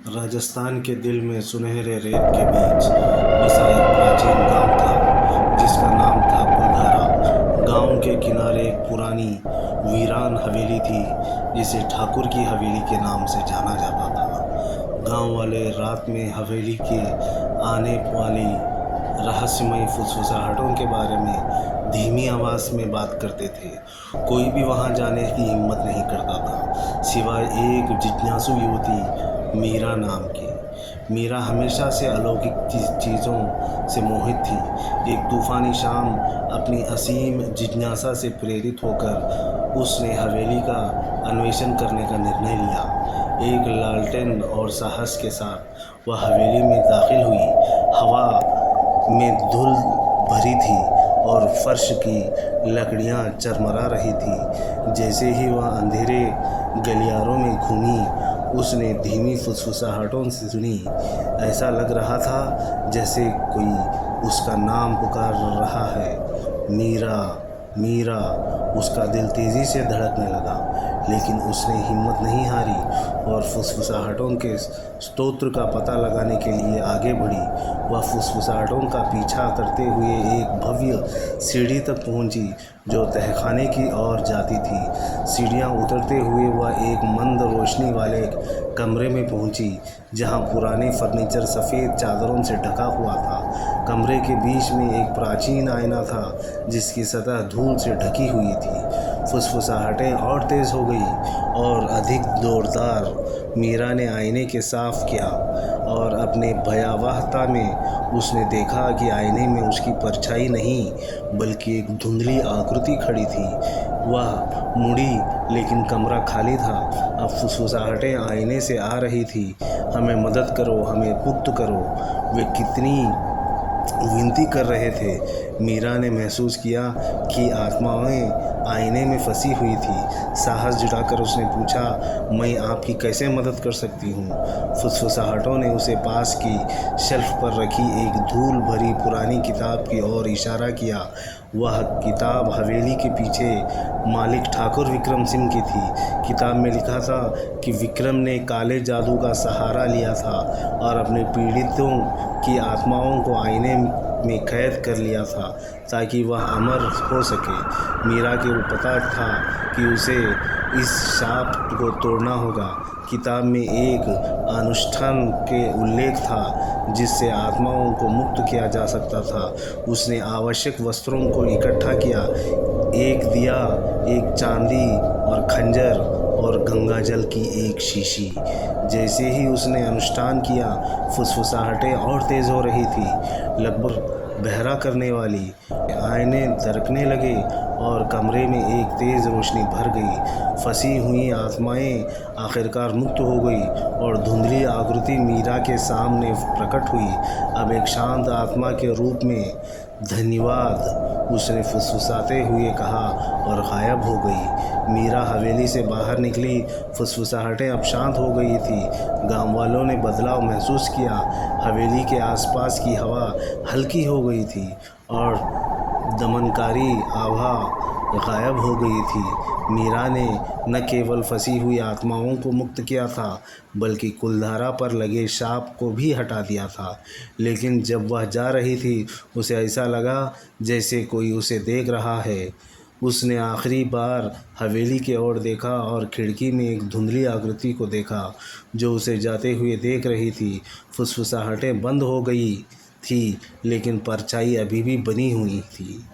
राजस्थान के दिल में सुनहरे रेत के बीच बसा एक प्राचीन गांव था जिसका नाम था कुलधारा। गांव के किनारे एक पुरानी वीरान हवेली थी जिसे ठाकुर की हवेली के नाम से जाना जाता था। गांव वाले रात में हवेली के आने वाली रहस्यमय फुसफुसाहटों के बारे में धीमी आवाज़ में बात करते थे। कोई भी वहां जाने की हिम्मत नहीं करता था सिवाय एक जिज्ञासु युवती मीरा नाम की। मीरा हमेशा से अलौकिक चीज़ों से मोहित थी। एक तूफ़ानी शाम अपनी असीम जिज्ञासा से प्रेरित होकर उसने हवेली का अन्वेषण करने का निर्णय लिया। एक लालटेन और साहस के साथ वह हवेली में दाखिल हुई। हवा में धूल भरी थी और फर्श की लकड़ियां चरमरा रही थी। जैसे ही वह अंधेरे गलियारों में घूमी उसने धीमी फुसफुसाहटों से सुनी। ऐसा लग रहा था जैसे कोई उसका नाम पुकार रहा है, मीरा मीरा। उसका दिल तेज़ी से धड़कने लगा, लेकिन उसने हिम्मत नहीं हारी और फुसफुसाहटों के स्तोत्र का पता लगाने के लिए आगे बढ़ी। वह फुसफुसाहटों का पीछा करते हुए एक भव्य सीढ़ी तक पहुंची जो तहखाने की ओर जाती थी। सीढ़ियां उतरते हुए वह एक मंद रोशनी वाले कमरे में पहुंची जहां पुराने फर्नीचर सफ़ेद चादरों से ढका हुआ था। कमरे के बीच में एक प्राचीन आईना था जिसकी सतह धूल से ढकी हुई थी। फुसफुसाहटें और तेज़ हो गई और अधिक जोरदार। मीरा ने आईने के साफ किया और अपने भयावहता में उसने देखा कि आईने में उसकी परछाई नहीं बल्कि एक धुंधली आकृति खड़ी थी। वह मुड़ी लेकिन कमरा खाली था। अब फुसफुसाहटें आईने से आ रही थी, हमें मदद करो, हमें मुक्त करो। वे कितनी विनती कर रहे थे। मीरा ने महसूस किया कि आत्माएं आईने में फंसी हुई थी। साहस जुटाकर उसने पूछा, मैं आपकी कैसे मदद कर सकती हूँ? फुसफुसाहटों ने उसे पास की शेल्फ पर रखी एक धूल भरी पुरानी किताब की ओर इशारा किया। वह किताब हवेली के पीछे मालिक ठाकुर विक्रम सिंह की थी। किताब में लिखा था कि विक्रम ने काले जादू का सहारा लिया था और अपने पीड़ितों की आत्माओं को आईने में कैद कर लिया था ताकि वह अमर हो सके। मीरा को पता था कि उसे इस शाप को तोड़ना होगा। किताब में एक अनुष्ठान के उल्लेख था जिससे आत्माओं को मुक्त किया जा सकता था। उसने आवश्यक वस्त्रों को इकट्ठा किया, एक दिया, एक चांदी और खंजर और गंगाजल की एक शीशी। जैसे ही उसने अनुष्ठान किया फुसफुसाहटें और तेज़ हो रही थी, लगभग बहरा करने वाली। आईने दरकने लगे और कमरे में एक तेज़ रोशनी भर गई। फंसी हुई आत्माएं आखिरकार मुक्त हो गई और धुंधली आकृति मीरा के सामने प्रकट हुई। अब एक शांत आत्मा के रूप में। धन्यवाद, उसने फुसफुसाते हुए कहा और गायब हो गई। मीरा हवेली से बाहर निकली। फुसफुसाहटें अब शांत हो गई थी। गांव वालों ने बदलाव महसूस किया। हवेली के आसपास की हवा हल्की हो गई थी और दमनकारी आभा गायब हो गई थी। मीरा ने न केवल फंसी हुई आत्माओं को मुक्त किया था बल्कि कुलधारा पर लगे शाप को भी हटा दिया था। लेकिन जब वह जा रही थी उसे ऐसा लगा जैसे कोई उसे देख रहा है। उसने आखिरी बार हवेली की ओर देखा और खिड़की में एक धुंधली आकृति को देखा जो उसे जाते हुए देख रही थी। फुसफुसाहटें बंद हो गई थी लेकिन परछाई अभी भी बनी हुई थी।